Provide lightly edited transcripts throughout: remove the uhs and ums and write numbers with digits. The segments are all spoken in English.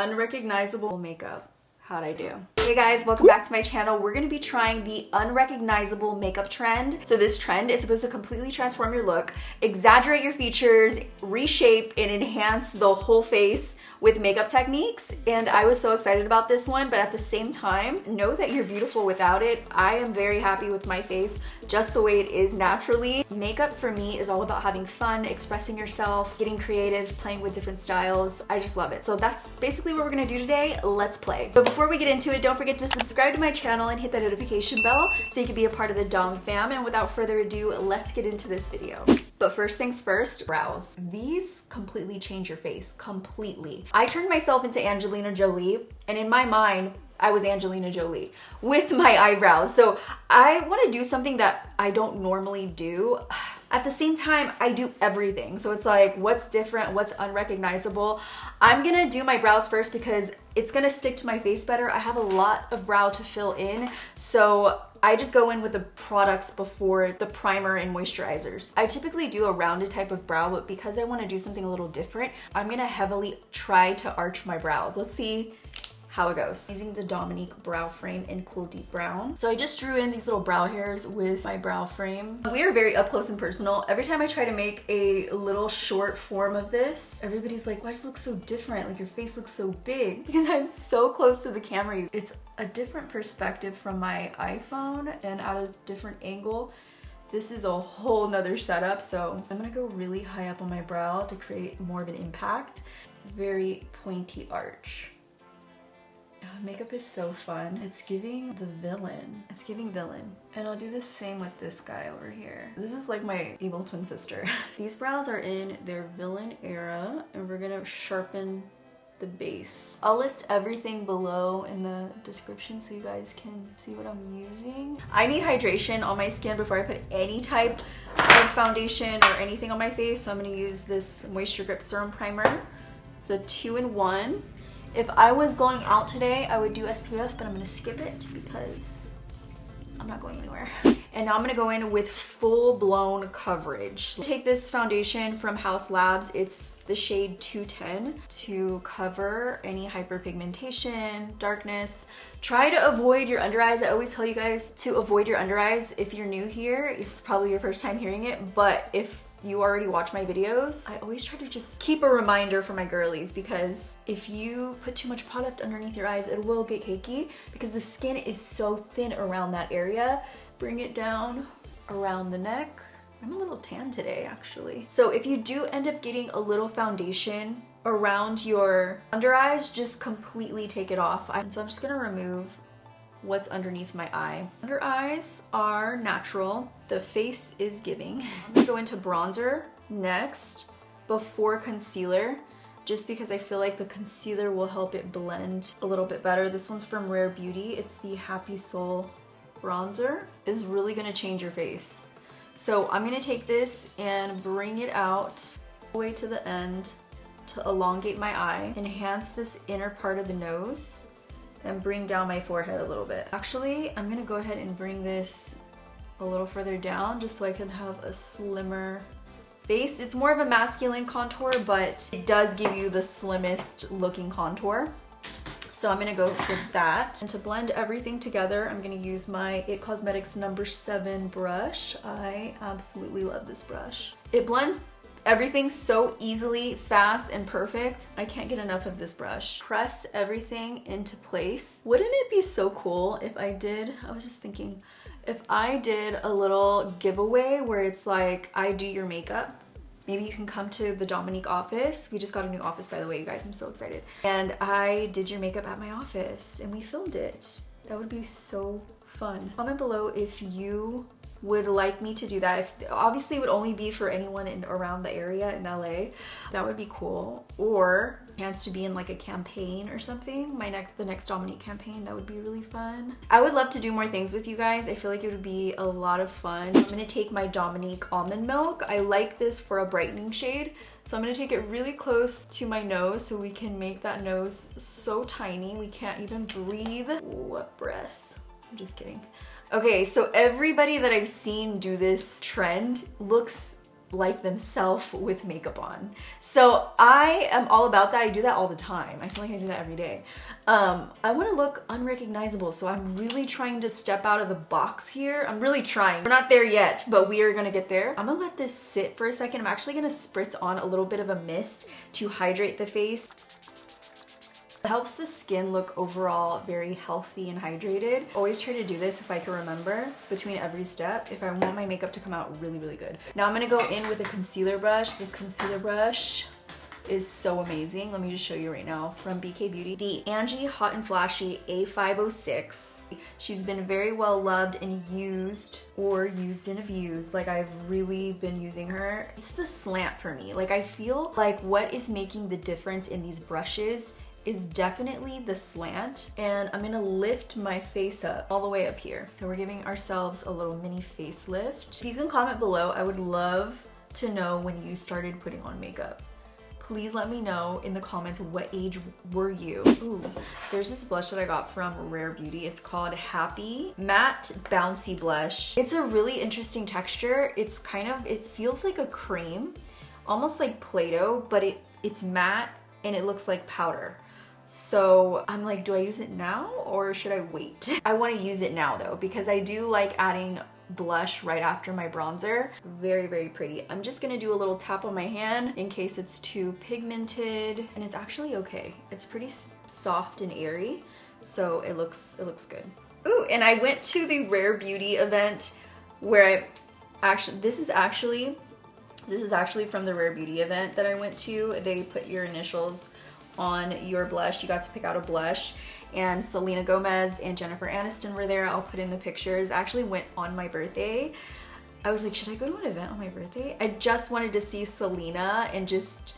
Unrecognizable makeup. How'd I do? Hey guys, welcome back to my channel. We're gonna be trying the unrecognizable makeup trend. So this trend is supposed to completely transform your look, exaggerate your features, reshape and enhance the whole face with makeup techniques. And I was so excited about this one, but at the same time, know that you're beautiful without it. I am very happy with my face just the way it is naturally. Makeup for me is all about having fun, expressing yourself, getting creative, playing with different styles. I just love it. So that's basically what we're gonna do today. Let's play. But before we get into it, don't forget to subscribe to my channel and hit that notification bell so you can be a part of the Dom fam. And without further ado, let's get into this video. But first things first, brows. These completely change your face, completely. I turned myself into Angelina Jolie, and in my mind, I was Angelina Jolie with my eyebrows. So I want to do something that I don't normally do. At the same time, I do everything. So it's like, what's different? What's unrecognizable? I'm gonna do my brows first because it's gonna stick to my face better. I have a lot of brow to fill in. So I just go in with the products before the primer and moisturizers. I typically do a rounded type of brow, but because I want to do something a little different, I'm gonna heavily try to arch my brows. Let's see how it goes. Using the Dominique brow frame in Cool Deep Brown. So I just drew in these little brow hairs with my brow frame. We are very up close and personal. Every time I try to make a little short form of this, everybody's like, why does it look so different? Like your face looks so big. Because I'm so close to the camera. It's a different perspective from my iPhone and at a different angle. This is a whole nother setup. So I'm gonna go really high up on my brow to create more of an impact. Very pointy arch. Makeup is so fun. It's giving the villain. It's giving villain. And I'll do the same with this guy over here. This is like my evil twin sister. These brows are in their villain era, and we're gonna sharpen the base. I'll list everything below in the description so you guys can see what I'm using. I need hydration on my skin before I put any type of foundation or anything on my face, so I'm gonna use this Moisture Grip Serum Primer. It's a 2-in-1. If I was going out today, I would do SPF, but I'm gonna skip it because I'm not going anywhere. And now I'm gonna go in with full-blown coverage. Take this foundation from Haus Labs. It's the shade 210 to cover any hyperpigmentation, darkness. Try to avoid your under eyes. I always tell you guys to avoid your under eyes. If you're new here, it's probably your first time hearing it, but if you already watch my videos, I always try to just keep a reminder for my girlies, because if you put too much product underneath your eyes, it will get cakey because the skin is so thin around that area. Bring it down around the neck. I'm a little tan today, actually. So if you do end up getting a little foundation around your under eyes, just completely take it off. So I'm just gonna remove what's underneath my eye. Under eyes are natural. The face is giving. I'm gonna go into bronzer next before concealer, just because I feel like the concealer will help it blend a little bit better. This one's from Rare Beauty. It's the Happy Soul bronzer. It's really gonna change your face. So I'm gonna take this and bring it out all the way to the end to elongate my eye, enhance this inner part of the nose, and bring down my forehead a little bit. Actually, I'm gonna go ahead and bring this a little further down just so I can have a slimmer face. It's more of a masculine contour, but it does give you the slimmest looking contour. So I'm gonna go for that. And to blend everything together, I'm gonna use my IT Cosmetics number 7 brush. I absolutely love this brush. It blends everything so easily, fast, and perfect. I can't get enough of this brush. Press everything into place. Wouldn't it be so cool if I was just thinking, if I did a little giveaway where it's like, I do your makeup. Maybe you can come to the Dominique office. We just got a new office, by the way, you guys. I'm so excited. And I did your makeup at my office and we filmed it. That would be so fun. Comment below if you would like me to do that. Obviously it would only be for anyone around the area in LA. That would be cool. Or a chance to be in like a campaign or something. The next Dominique campaign, that would be really fun. I would love to do more things with you guys. I feel like it would be a lot of fun. I'm gonna take my Dominique Almond Milk. I like this for a brightening shade. So I'm gonna take it really close to my nose so we can make that nose so tiny we can't even breathe. What breath? I'm just kidding. Okay, so everybody that I've seen do this trend looks like themselves with makeup on. So I am all about that. I do that all the time. I feel like I do that every day. I want to look unrecognizable, so I'm really trying to step out of the box here. I'm really trying. We're not there yet, but we are gonna get there. I'm gonna let this sit for a second. I'm actually gonna spritz on a little bit of a mist to hydrate the face. It helps the skin look overall very healthy and hydrated. Always try to do this if I can remember between every step if I want my makeup to come out really, really good. Now I'm gonna go in with a concealer brush. This concealer brush is so amazing. Let me just show you right now from BK Beauty. The Angie Hot and Flashy A506. She's been very well loved and used, or used and abused. Like, I've really been using her. It's the slant for me. Like, I feel like what is making the difference in these brushes is definitely the slant, and I'm gonna lift my face up all the way up here. So we're giving ourselves a little mini facelift. If you can comment below, I would love to know when you started putting on makeup. Please let me know in the comments, what age were you? Ooh, there's this blush that I got from Rare Beauty. It's called Happy Matte Bouncy Blush. It's a really interesting texture. It's kind of, it feels like a cream, almost like Play-Doh, but it's matte and it looks like powder. So I'm like, do I use it now or should I wait? I want to use it now though, because I do like adding blush right after my bronzer. Very, very pretty. I'm just gonna do a little tap on my hand in case it's too pigmented, and it's actually okay. It's pretty soft and airy, so it looks good. Ooh, and I went to the Rare Beauty event where this is actually from the Rare Beauty event that I went to. They put your initials on your blush. You got to pick out a blush, and Selena Gomez and Jennifer Aniston were there. I'll put in the pictures. I actually went on my birthday. I was like, should I go to an event on my birthday? I just wanted to see Selena and just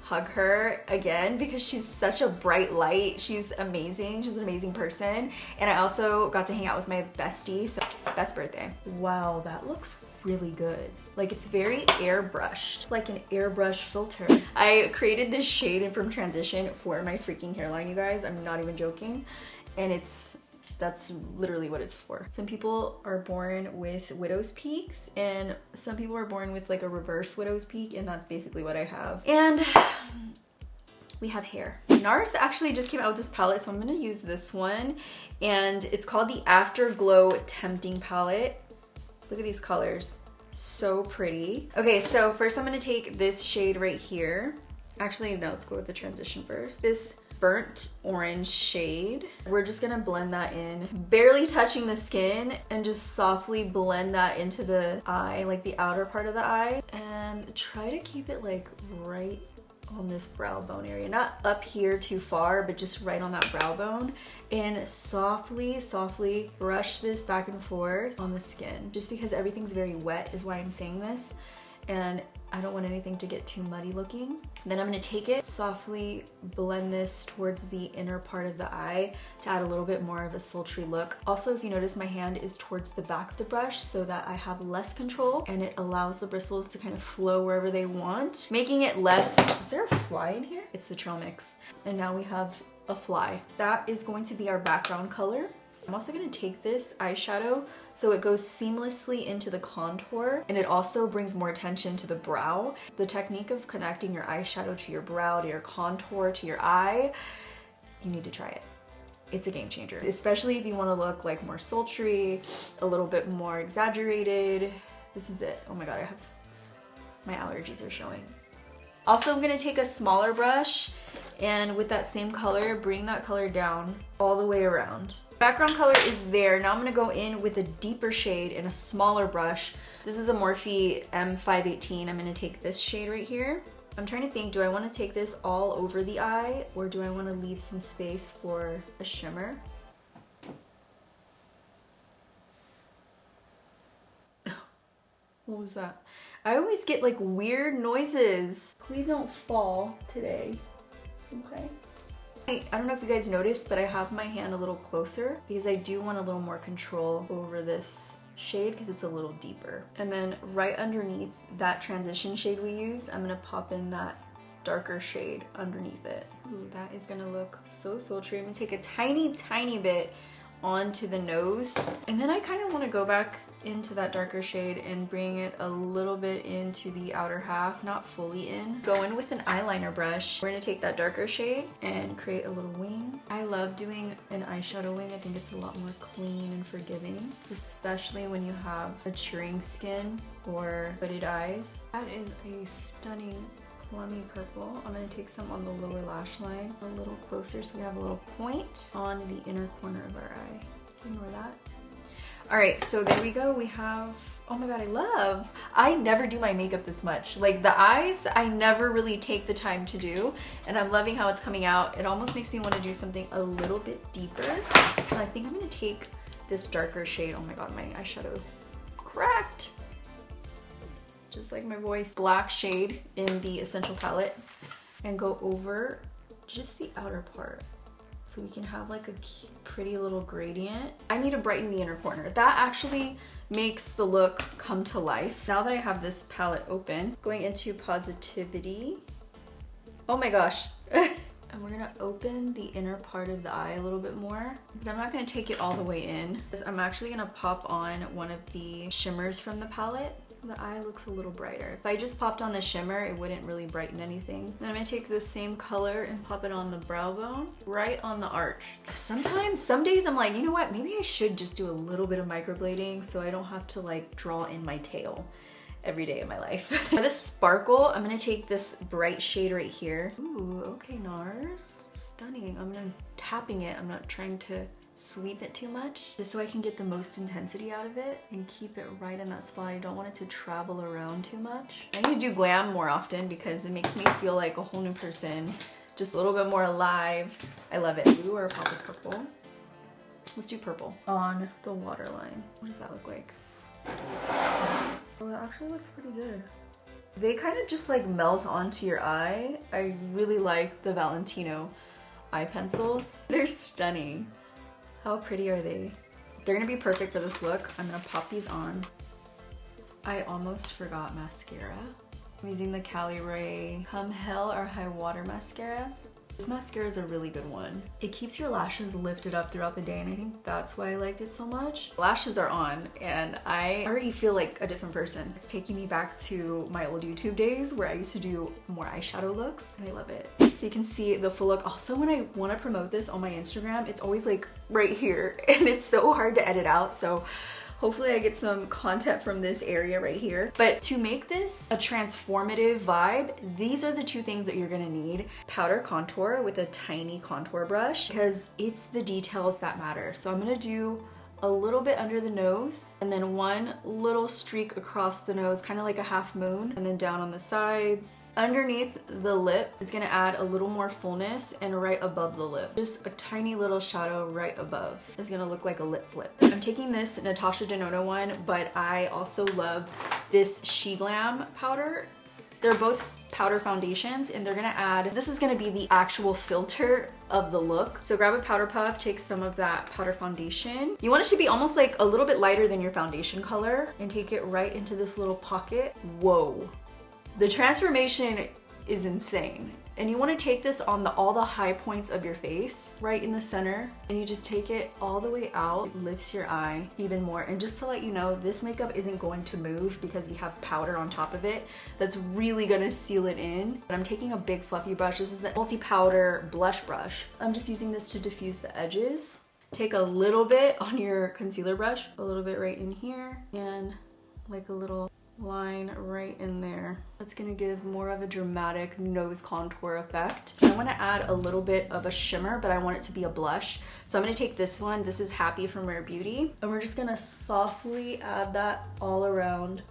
hug her again because she's such a bright light. She's amazing. She's an amazing person. And I also got to hang out with my bestie, so best birthday. Wow, that looks really good. Like, it's very airbrushed. It's like an airbrush filter. I created this shade from Transition for my freaking hairline, you guys. I'm not even joking. And that's literally what it's for. Some people are born with widow's peaks, and some people are born with like a reverse widow's peak, and that's basically what I have. And we have hair. Nars actually just came out with this palette, so I'm gonna use this one. And it's called the Afterglow Tempting Palette. Look at these colors. So pretty. Okay, so first I'm gonna take this shade right here. Actually, no, let's go with the Transition first. This burnt orange shade. We're just gonna blend that in, barely touching the skin, and just softly blend that into the eye, like the outer part of the eye, and try to keep it like right on this brow bone area, not up here too far, but just right on that brow bone, and softly brush this back and forth on the skin. Just because everything's very wet is why I'm saying this, and I don't want anything to get too muddy looking. Then I'm gonna take it, softly blend this towards the inner part of the eye to add a little bit more of a sultry look. Also, if you notice, my hand is towards the back of the brush so that I have less control, and it allows the bristles to kind of flow wherever they want, making it less... Is there a fly in here? It's the trail mix. And now we have a fly. That is going to be our background color. I'm also gonna take this eyeshadow so it goes seamlessly into the contour, and it also brings more attention to the brow. The technique of connecting your eyeshadow to your brow, to your contour, to your eye, you need to try it. It's a game changer, especially if you wanna look like more sultry, a little bit more exaggerated. This is it. Oh my God, my allergies are showing. Also, I'm gonna take a smaller brush, and with that same color, bring that color down all the way around. Background color is there. Now I'm gonna go in with a deeper shade in a smaller brush. This is a Morphe M518. I'm gonna take this shade right here. I'm trying to think, do I wanna take this all over the eye, or do I wanna leave some space for a shimmer? What was that? I always get like weird noises. Please don't fall today, okay? I don't know if you guys noticed, but I have my hand a little closer because I do want a little more control over this shade because it's a little deeper. And then right underneath that Transition shade we used, I'm gonna pop in that darker shade underneath it. Ooh, that is gonna look so sultry. I'm gonna take a tiny bit onto the nose. And then I kind of want to go back into that darker shade and bring it a little bit into the outer half, not fully in. Go in with an eyeliner brush. We're gonna take that darker shade and create a little wing. I love doing an eyeshadow wing. I think it's a lot more clean and forgiving, especially when you have maturing skin or hooded eyes. That is a stunning plummy purple. I'm gonna take some on the lower lash line a little closer so we have a little point on the inner corner of our eye. Ignore that. All right, so there we go. We have, oh my God, I never do my makeup this much. Like the eyes, I never really take the time to do, and I'm loving how it's coming out. It almost makes me want to do something a little bit deeper. So I think I'm gonna take this darker shade. Oh my God, my eyeshadow cracked. Just like my voice, black shade in the Essential palette, and go over just the outer part so we can have like a pretty little gradient. I need to brighten the inner corner. That actually makes the look come to life. Now that I have this palette open, going into Positivity. Oh my gosh. And we're gonna open the inner part of the eye a little bit more, but I'm not gonna take it all the way in, because I'm actually gonna pop on one of the shimmers from the palette. The eye looks a little brighter. If I just popped on the shimmer, it wouldn't really brighten anything. Then I'm gonna take this same color and pop it on the brow bone, right on the arch. Some days I'm like, you know what? Maybe I should just do a little bit of microblading so I don't have to like draw in my tail every day of my life. For this sparkle, I'm gonna take this bright shade right here. Ooh, okay, Nars. Stunning. I'm tapping it. I'm not trying to sweep it too much, just so I can get the most intensity out of it and keep it right in that spot. I don't want it to travel around too much. I need to do glam more often because it makes me feel like a whole new person, just a little bit more alive. I love it. Blue or pop of purple? Let's do purple on the waterline. What does that look like? Oh, it actually looks pretty good. They kind of just like melt onto your eye. I really like the Valentino eye pencils. They're stunning. How pretty are they? They're gonna be perfect for this look. I'm gonna pop these on. I almost forgot mascara. I'm using the Calgary Come Hell or High Water mascara. This mascara is a really good one. It keeps your lashes lifted up throughout the day, and I think that's why I liked it so much. Lashes are on, and I already feel like a different person. It's taking me back to my old YouTube days where I used to do more eyeshadow looks, and I love it. So you can see the full look. Also, when I want to promote this on my Instagram, it's always like right here, and it's so hard to edit out, so hopefully I get some content from this area right here. But to make this a transformative vibe, these are the two things that you're gonna need. Powder contour with a tiny contour brush, because it's the details that matter. So I'm gonna do a little bit under the nose, and then one little streak across the nose, kind of like a half moon, and then down on the sides. Underneath the lip is gonna add a little more fullness, and right above the lip, just a tiny little shadow right above. It's gonna look like a lip flip. I'm taking this Natasha Denona one, but I also love this She Glam powder. They're both powder foundations, and they're gonna add, this is gonna be the actual filter of the look. So grab a powder puff, take some of that powder foundation. You want it to be almost like a little bit lighter than your foundation color, and take it right into this little pocket. Whoa. The transformation is insane. And you want to take this on all the high points of your face, right in the center, and you just take it all the way out. It lifts your eye even more. And just to let you know, this makeup isn't going to move because we have powder on top of it that's really gonna seal it in. But I'm taking a big fluffy brush. This is the multi-powder blush brush. I'm just using this to diffuse the edges. Take a little bit on your concealer brush, a little bit right in here, and like a little line right in there. That's gonna give more of a dramatic nose contour effect. I want to add a little bit of a shimmer, but I want it to be a blush. So I'm gonna take this one. This is Happy from Rare Beauty, and we're just gonna softly add that all around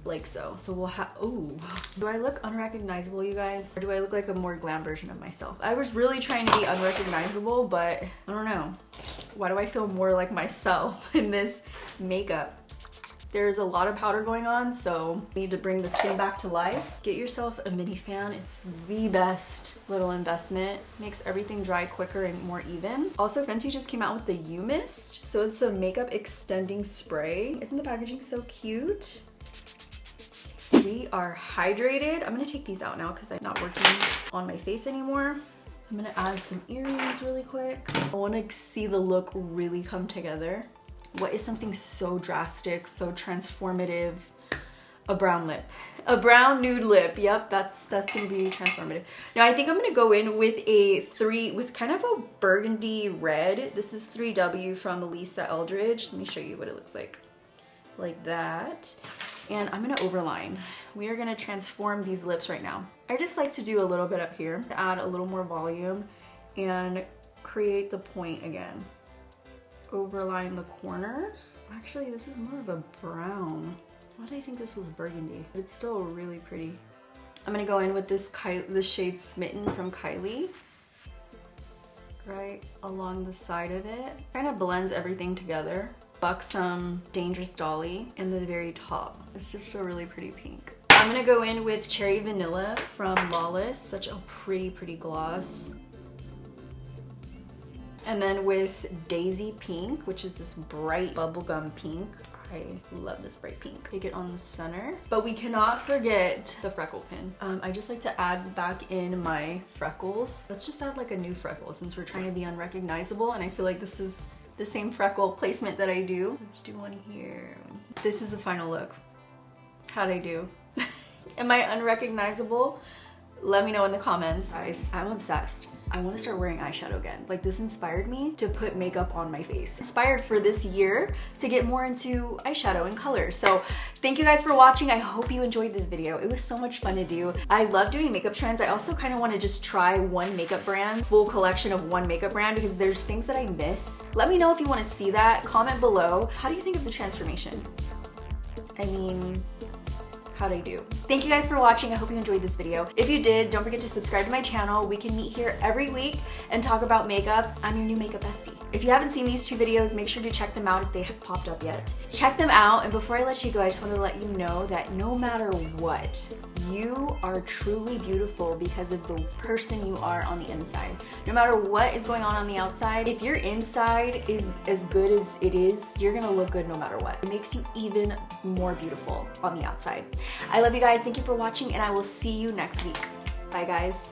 like so. So we'll have, ooh, do I look unrecognizable, you guys? Or do I look like a more glam version of myself? I was really trying to be unrecognizable, but I don't know. Why do I feel more like myself in this makeup? There's a lot of powder going on, so you need to bring the skin back to life. Get yourself a mini fan. It's the best little investment. Makes everything dry quicker and more even. Also, Fenty just came out with the U Mist. So it's a makeup extending spray. Isn't the packaging so cute? We are hydrated. I'm gonna take these out now because I'm not working on my face anymore. I'm gonna add some earrings really quick. I wanna see the look really come together. What is something so drastic, so transformative? A brown lip. A brown nude lip. Yep, that's gonna be transformative. Now I think I'm gonna go in with with kind of a burgundy red. This is 3W from Lisa Eldridge. Let me show you what it looks like that. And I'm gonna overline. We are gonna transform these lips right now. I just like to do a little bit up here to add a little more volume and create the point again. Overline the corners. Actually, this is more of a brown. Why did I think this was burgundy? But it's still really pretty. I'm gonna go in with this shade Smitten from Kylie. Right along the side of it. Kind of blends everything together. Buxom Dangerous Dolly in the very top. It's just a really pretty pink. I'm gonna go in with Cherry Vanilla from Lawless. Such a pretty gloss. And then with Daisy Pink, which is this bright bubblegum pink. I love this bright pink. Take it on the center. But we cannot forget the freckle pin. I just like to add back in my freckles. Let's just add like a new freckle since we're trying to be unrecognizable, and I feel like this is the same freckle placement that I do. Let's do one here. This is the final look. How'd I do? Am I unrecognizable? Let me know in the comments. Guys, I'm obsessed. I want to start wearing eyeshadow again. Like, this inspired me to put makeup on my face. Inspired for this year to get more into eyeshadow and color. So thank you guys for watching. I hope you enjoyed this video. It was so much fun to do. I love doing makeup trends. I also kind of want to just try one makeup brand, full collection of one makeup brand, because there's things that I miss. Let me know if you want to see that. Comment below. How do you think of the transformation? I mean, how'd I do? Thank you guys for watching. I hope you enjoyed this video. If you did, don't forget to subscribe to my channel. We can meet here every week and talk about makeup. I'm your new makeup bestie. If you haven't seen these two videos, make sure to check them out if they have popped up yet. Check them out, and before I let you go, I just want to let you know that no matter what, you are truly beautiful because of the person you are on the inside. No matter what is going on the outside, if your inside is as good as it is, you're gonna look good no matter what. It makes you even more beautiful on the outside. I love you guys. Thank you for watching, and I will see you next week. Bye, guys.